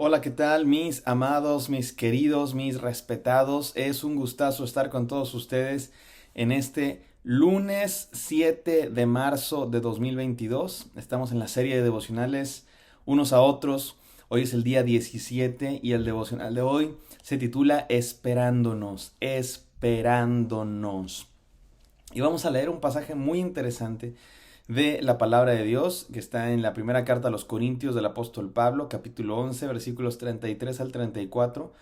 Hola, ¿qué tal? Mis amados, mis queridos, mis respetados. Es un gustazo estar con todos ustedes en este lunes 7 de marzo de 2022. Estamos en la serie de devocionales unos a otros. Hoy es el día 17 y el devocional de hoy se titula Esperándonos, esperándonos. Y vamos a leer un pasaje muy interesante de la palabra de Dios que está en la primera carta a los Corintios del apóstol Pablo, capítulo 11, versículos 33 al 34.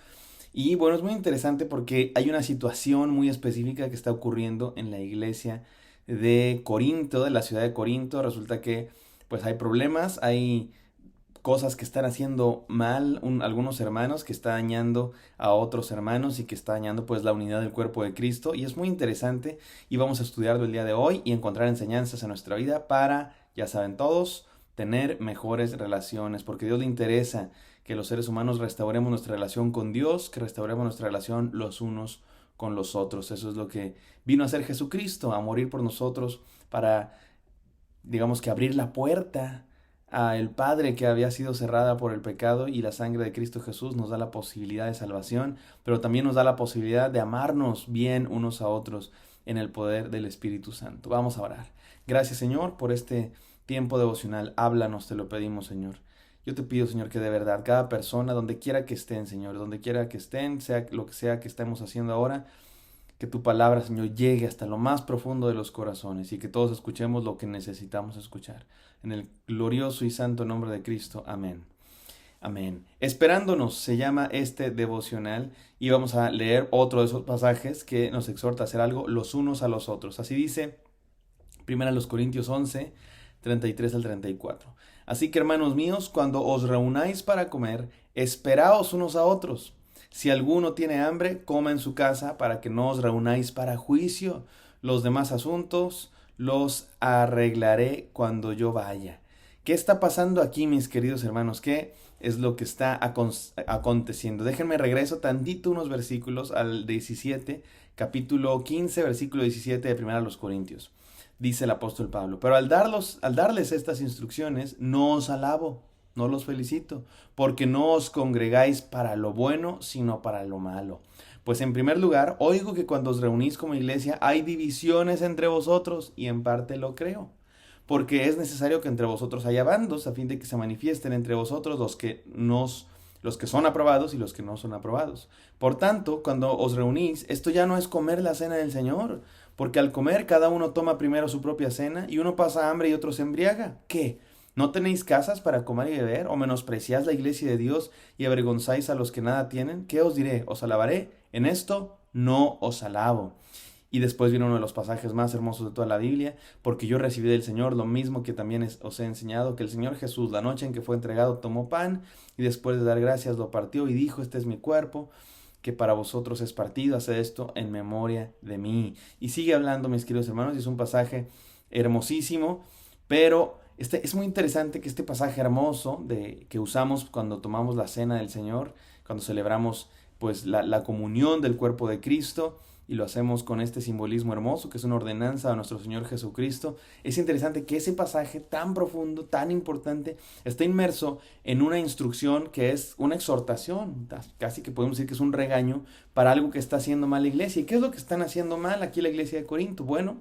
Y bueno, es muy interesante porque hay una situación muy específica que está ocurriendo en la iglesia de Corinto, de la ciudad de Corinto. Resulta que pues hay problemas, hay cosas que están haciendo mal algunos hermanos, que está dañando a otros hermanos y que está dañando pues la unidad del cuerpo de Cristo. Y es muy interesante y vamos a estudiarlo el día de hoy y encontrar enseñanzas en nuestra vida para, ya saben todos, tener mejores relaciones, porque a Dios le interesa que los seres humanos restauremos nuestra relación con Dios, que restauremos nuestra relación los unos con los otros. Eso es lo que vino a hacer Jesucristo, a morir por nosotros para, digamos que abrir la puerta a el Padre que había sido cerrada por el pecado, y la sangre de Cristo Jesús nos da la posibilidad de salvación, pero también nos da la posibilidad de amarnos bien unos a otros en el poder del Espíritu Santo. Vamos a orar. Gracias, Señor, por este tiempo devocional. Háblanos, te lo pedimos, Señor. Yo te pido, Señor, que de verdad cada persona, donde quiera que estén, Señor, donde quiera que estén, sea lo que sea que estemos haciendo ahora, que tu palabra, Señor, llegue hasta lo más profundo de los corazones y que todos escuchemos lo que necesitamos escuchar. En el glorioso y santo nombre de Cristo. Amén. Amén. Esperándonos se llama este devocional, y vamos a leer otro de esos pasajes que nos exhorta a hacer algo los unos a los otros. Así dice 1 Corintios 11, 33 al 34. Así que, hermanos míos, cuando os reunáis para comer, esperaos unos a otros. Si alguno tiene hambre, coma en su casa, para que no os reunáis para juicio. Los demás asuntos los arreglaré cuando yo vaya. ¿Qué está pasando aquí, mis queridos hermanos? ¿Qué es lo que está aconteciendo? Déjenme regreso tantito unos versículos al 17, capítulo 15, versículo 17 de 1 Corintios. Dice el apóstol Pablo: pero al darles estas instrucciones, no os alabo, no los felicito, porque no os congregáis para lo bueno, sino para lo malo. Pues en primer lugar, oigo que cuando os reunís como iglesia hay divisiones entre vosotros, y en parte lo creo, porque es necesario que entre vosotros haya bandos, a fin de que se manifiesten entre vosotros los que son aprobados y los que no son aprobados. Por tanto, cuando os reunís, esto ya no es comer la cena del Señor, porque al comer cada uno toma primero su propia cena, y uno pasa hambre y otro se embriaga. ¿Qué? ¿No tenéis casas para comer y beber? ¿O menospreciáis la iglesia de Dios y avergonzáis a los que nada tienen? ¿Qué os diré? ¿Os alabaré? En esto no os alabo. Y después viene uno de los pasajes más hermosos de toda la Biblia: porque yo recibí del Señor lo mismo que también os he enseñado, que el Señor Jesús, la noche en que fue entregado, tomó pan, y después de dar gracias lo partió y dijo: este es mi cuerpo, que para vosotros es partido, haced esto en memoria de mí. Y sigue hablando, mis queridos hermanos, y es un pasaje hermosísimo, pero es muy interesante que este pasaje hermoso que usamos cuando tomamos la cena del Señor, cuando celebramos pues la comunión del cuerpo de Cristo, y lo hacemos con este simbolismo hermoso que es una ordenanza a nuestro Señor Jesucristo. Es interesante que ese pasaje tan profundo, tan importante, está inmerso en una instrucción que es una exhortación, casi que podemos decir que es un regaño para algo que está haciendo mal la iglesia. ¿Y qué es lo que están haciendo mal aquí la iglesia de Corinto? Bueno,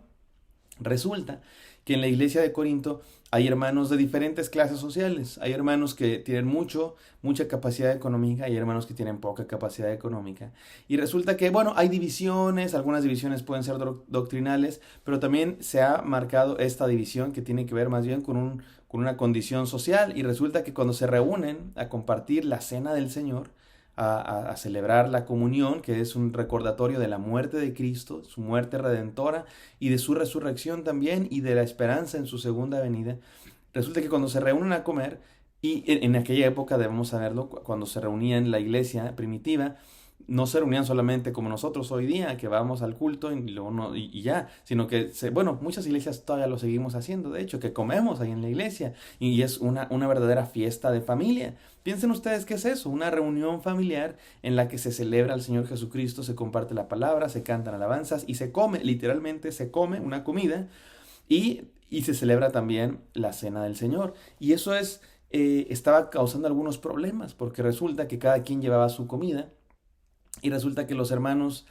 resulta que en la iglesia de Corinto hay hermanos de diferentes clases sociales. Hay hermanos que tienen mucha capacidad económica, y hay hermanos que tienen poca capacidad económica. Y resulta que, bueno, hay divisiones, algunas divisiones pueden ser doctrinales, pero también se ha marcado esta división que tiene que ver más bien con una condición social. Y resulta que cuando se reúnen a compartir la cena del Señor, a celebrar la comunión, que es un recordatorio de la muerte de Cristo, su muerte redentora, y de su resurrección también, y de la esperanza en su segunda venida. Resulta que cuando se reúnen a comer, y en aquella época debemos saberlo, cuando se reunían la iglesia primitiva, no se reunían solamente como nosotros hoy día, que vamos al culto y luego y ya, sino que, bueno, muchas iglesias todavía lo seguimos haciendo, de hecho, que comemos ahí en la iglesia, y es una verdadera fiesta de familia. Piensen ustedes qué es eso: una reunión familiar en la que se celebra al Señor Jesucristo, se comparte la palabra, se cantan alabanzas y se come, literalmente se come una comida, y se celebra también la cena del Señor. Y eso es estaba causando algunos problemas, porque resulta que cada quien llevaba su comida y resulta que los hermanos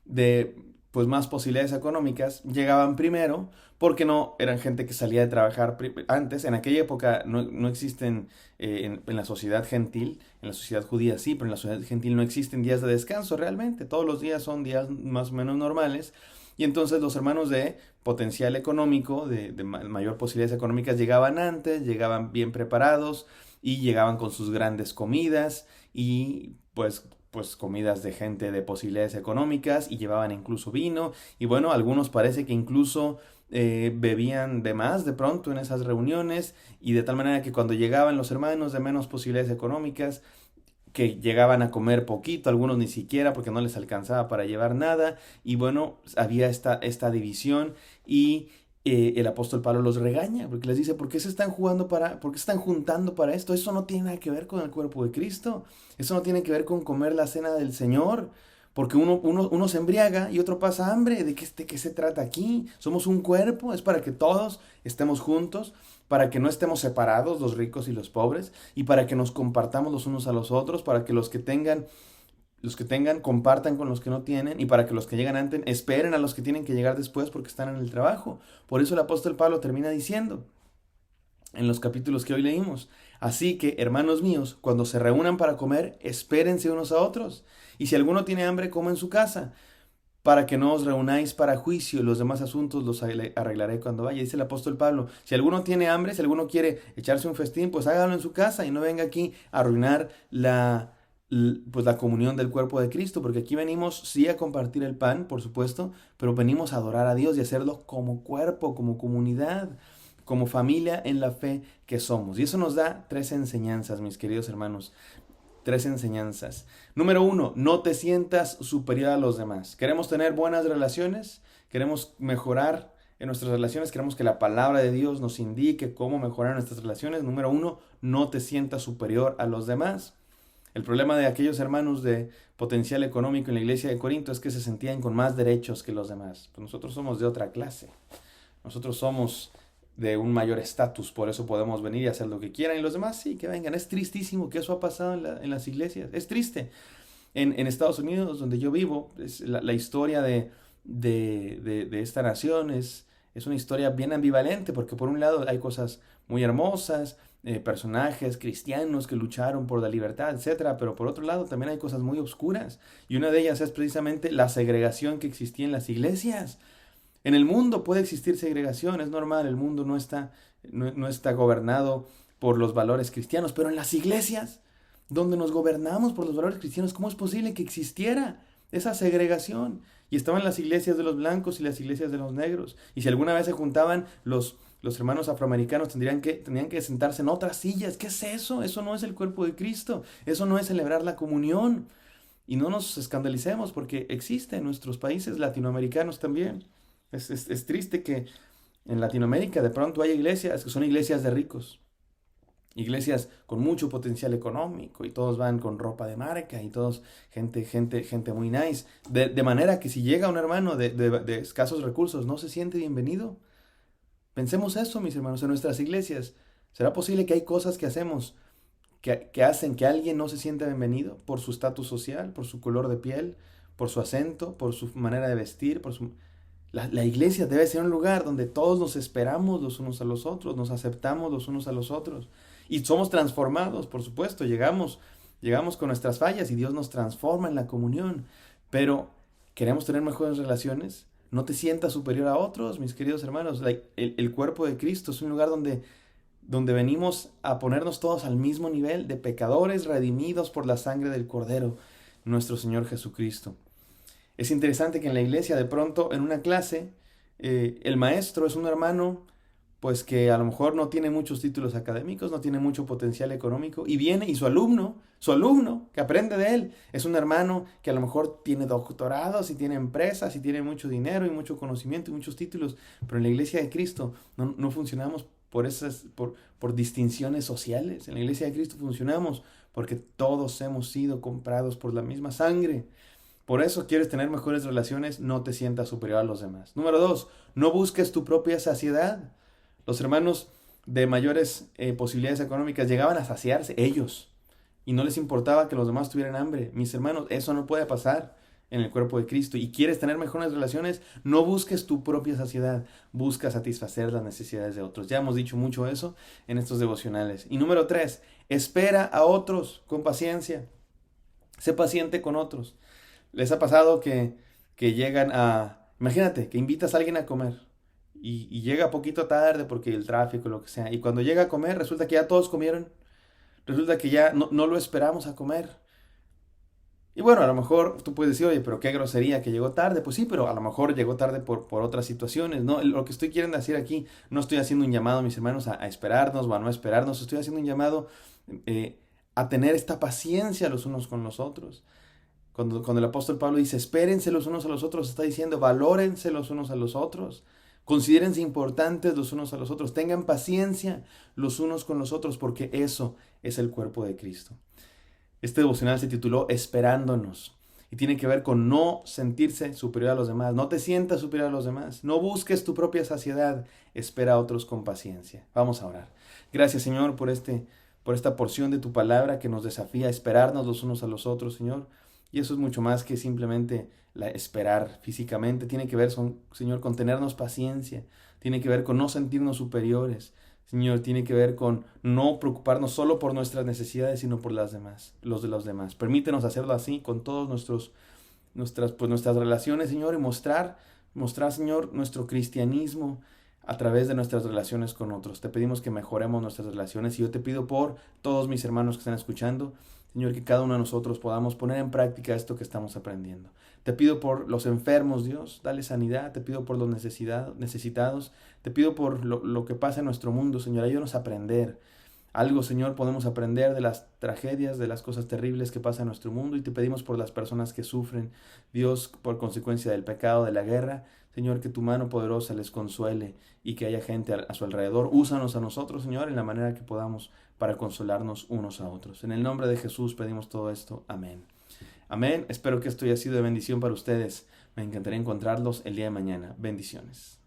de pues más posibilidades económicas llegaban primero porque no eran gente que salía de trabajar antes. En aquella época no existen en la sociedad gentil, en la sociedad judía sí, pero en la sociedad gentil no existen días de descanso realmente. Todos los días son días más o menos normales. Y entonces los hermanos de potencial económico, de mayor posibilidades económicas, llegaban antes, llegaban bien preparados y llegaban con sus grandes comidas y pues comidas de gente de posibilidades económicas y llevaban incluso vino y bueno, algunos parece que incluso bebían de más de pronto en esas reuniones y de tal manera que cuando llegaban los hermanos de menos posibilidades económicas, que llegaban a comer poquito, algunos ni siquiera porque no les alcanzaba para llevar nada y bueno, había esta división y el apóstol Pablo los regaña porque les dice, ¿por qué se están por qué se están juntando para esto? Eso no tiene nada que ver con el cuerpo de Cristo, eso no tiene que ver con comer la cena del Señor, porque uno se embriaga y otro pasa hambre. De qué se trata aquí? Somos un cuerpo, es para que todos estemos juntos, para que no estemos separados los ricos y los pobres, y para que nos compartamos los unos a los otros, para que los que tengan compartan con los que no tienen, y para que los que llegan antes esperen a los que tienen que llegar después porque están en el trabajo. Por eso el apóstol Pablo termina diciendo en los capítulos que hoy leímos: así que, hermanos míos, cuando se reúnan para comer, espérense unos a otros. Y si alguno tiene hambre, coma en su casa, para que no os reunáis para juicio. Los demás asuntos los arreglaré cuando vaya. Dice el apóstol Pablo, si alguno tiene hambre, si alguno quiere echarse un festín, pues hágalo en su casa y no venga aquí a arruinar pues la comunión del cuerpo de Cristo, porque aquí venimos sí a compartir el pan, por supuesto, pero venimos a adorar a Dios y hacerlo como cuerpo, como comunidad, como familia en la fe que somos. Y eso nos da 3 enseñanzas, mis queridos hermanos. 3 enseñanzas. Número 1, no te sientas superior a los demás. Queremos tener buenas relaciones, queremos mejorar en nuestras relaciones, queremos que la palabra de Dios nos indique cómo mejorar nuestras relaciones. Número 1, no te sientas superior a los demás. El problema de aquellos hermanos de potencial económico en la iglesia de Corinto es que se sentían con más derechos que los demás. Pues nosotros somos de otra clase. Nosotros somos de un mayor estatus, por eso podemos venir y hacer lo que quieran, y los demás sí, que vengan. Es tristísimo que eso ha pasado en las iglesias, es triste. En Estados Unidos, donde yo vivo, la historia de esta nación es una historia bien ambivalente, porque por un lado hay cosas muy hermosas, personajes cristianos que lucharon por la libertad, etcétera, pero por otro lado también hay cosas muy oscuras, y una de ellas es precisamente la segregación que existía en las iglesias. En el mundo puede existir segregación, es normal, el mundo no está gobernado por los valores cristianos, pero en las iglesias, donde nos gobernamos por los valores cristianos, ¿cómo es posible que existiera esa segregación? Y estaban las iglesias de los blancos y las iglesias de los negros, y si alguna vez se juntaban los hermanos afroamericanos, tenían que sentarse en otras sillas. ¿Qué es eso? Eso no es el cuerpo de Cristo, eso no es celebrar la comunión. Y no nos escandalicemos porque existe en nuestros países latinoamericanos también. Es triste que en Latinoamérica de pronto hay iglesias que son iglesias de ricos, iglesias con mucho potencial económico, y todos van con ropa de marca y todos gente muy nice, de manera que si llega un hermano de escasos recursos no se siente bienvenido. Pensemos eso, mis hermanos, en nuestras iglesias. ¿Será posible que hay cosas que hacemos que hacen que alguien no se sienta bienvenido por su estatus social, por su color de piel, por su acento, por su manera de vestir, La iglesia debe ser un lugar donde todos nos esperamos los unos a los otros, nos aceptamos los unos a los otros y somos transformados, por supuesto. Llegamos con nuestras fallas y Dios nos transforma en la comunión, pero queremos tener mejores relaciones. No te sientas superior a otros, mis queridos hermanos. El cuerpo de Cristo es un lugar donde venimos a ponernos todos al mismo nivel de pecadores redimidos por la sangre del Cordero, nuestro Señor Jesucristo. Es interesante que en la iglesia, de pronto, en una clase, el maestro es un hermano, pues que a lo mejor no tiene muchos títulos académicos, no tiene mucho potencial económico, y viene y su alumno que aprende de él, es un hermano que a lo mejor tiene doctorados y tiene empresas y tiene mucho dinero y mucho conocimiento y muchos títulos, pero en la iglesia de Cristo no funcionamos por distinciones sociales. En la iglesia de Cristo funcionamos porque todos hemos sido comprados por la misma sangre. Por eso, quieres tener mejores relaciones, no te sientas superior a los demás. Número 2, no busques tu propia saciedad. Los hermanos de mayores posibilidades económicas, llegaban a saciarse ellos y no les importaba que los demás tuvieran hambre. Mis hermanos, eso no puede pasar en el cuerpo de Cristo. Y quieres tener mejores relaciones, no busques tu propia saciedad, busca satisfacer las necesidades de otros. Ya hemos dicho mucho eso en estos devocionales. Y número 3, espera a otros con paciencia. Sé paciente con otros. ¿Les ha pasado que llegan a... Imagínate, que invitas a alguien a comer y llega poquito tarde porque el tráfico, lo que sea, y cuando llega a comer resulta que ya todos comieron, resulta que ya no lo esperamos a comer. Y bueno, a lo mejor tú puedes decir, oye, pero qué grosería que llegó tarde. Pues sí, pero a lo mejor llegó tarde por otras situaciones, ¿no? Lo que estoy queriendo decir aquí, no estoy haciendo un llamado, mis hermanos, a esperarnos o a no esperarnos, estoy haciendo un llamado eh, a tener esta paciencia los unos con los otros. Cuando el apóstol Pablo dice, espérense los unos a los otros, está diciendo, valórense los unos a los otros, considérense importantes los unos a los otros, tengan paciencia los unos con los otros, porque eso es el cuerpo de Cristo. Este devocional se tituló Esperándonos y tiene que ver con no sentirse superior a los demás. No te sientas superior a los demás. No busques tu propia saciedad. Espera a otros con paciencia. Vamos a orar. Gracias, Señor, por esta porción de tu palabra que nos desafía a esperarnos los unos a los otros, Señor. Y eso es mucho más que simplemente esperar físicamente. Tiene que ver, Señor, con tenernos paciencia. Tiene que ver con no sentirnos superiores. Señor, tiene que ver con no preocuparnos solo por nuestras necesidades, sino por las demás, los de los demás. Permítenos hacerlo así con todos nuestras relaciones, Señor, y mostrar, Señor, nuestro cristianismo a través de nuestras relaciones con otros. Te pedimos que mejoremos nuestras relaciones y yo te pido por todos mis hermanos que están escuchando, Señor, que cada uno de nosotros podamos poner en práctica esto que estamos aprendiendo. Te pido por los enfermos, Dios, dale sanidad. Te pido por los necesitados. Te pido por lo que pasa en nuestro mundo, Señor. Ayúdanos a aprender. Algo, Señor, podemos aprender de las tragedias, de las cosas terribles que pasan en nuestro mundo. Y te pedimos por las personas que sufren, Dios, por consecuencia del pecado, de la guerra. Señor, que tu mano poderosa les consuele y que haya gente a su alrededor. Úsanos a nosotros, Señor, en la manera que podamos para consolarnos unos a otros. En el nombre de Jesús pedimos todo esto. Amén. Amén. Espero que esto haya sido de bendición para ustedes. Me encantaría encontrarlos el día de mañana. Bendiciones.